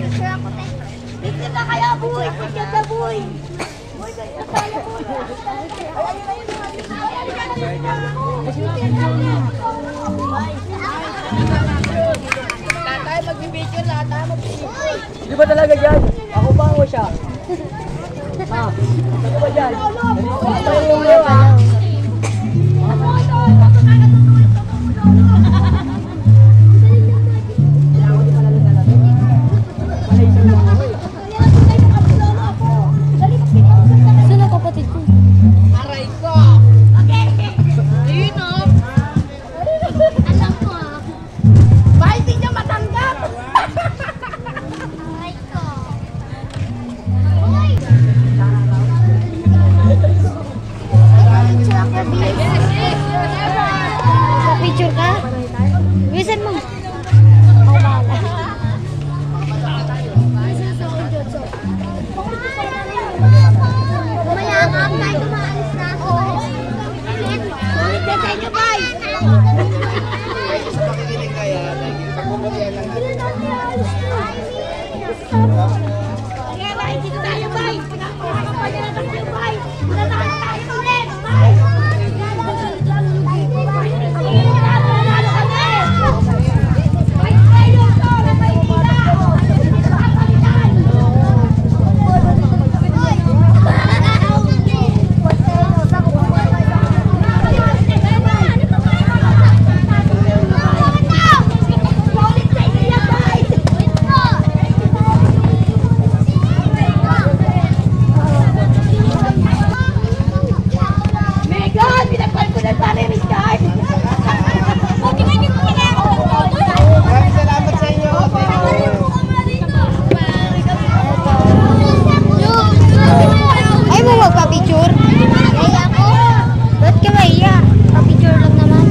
Picture na kaya, boy! Picture na, boy! Boy, ganyan tayo, boy! Lahat tayo mag-picture, lahat tayo mag-picture. Di ba talaga dyan? Ako ba o siya? Ha? Ano ba dyan? Ano yung lewa? Saan ang kapatid ko? Aray ko! Dino! Alam ko ah. Bakit di niya matanggap? Aray ko! Uy! Picture ka? Wisan mo. Ako bahala. Umayakap kahit umaalis na ako. Sulit na sa inyo, bay! Sa pakikinig kaya, pagbubukihan lang natin. Kaya nakikita tayo, bay! Pinakampanya na tayo, bay! Nanalo tayo ulit, bay! Nanalo kami! Bay tayo, sorry, bay nila! Nakapalitan! Megan, pinapal ko na para Richard! Maraming salamat sa inyo. Ay mo magpa-picture? Ay ako. Ba't ka maiya? Pa-picture lang naman.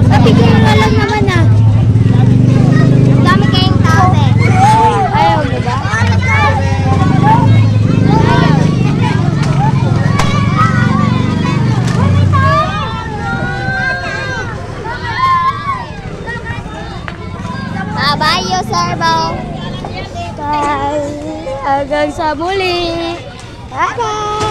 Pa-picture na lang naman ah. Ang dami kayong tao eh. Ayaw mo ba? Bye, Servo. Bye. Hanggang sa muli. Bye-bye.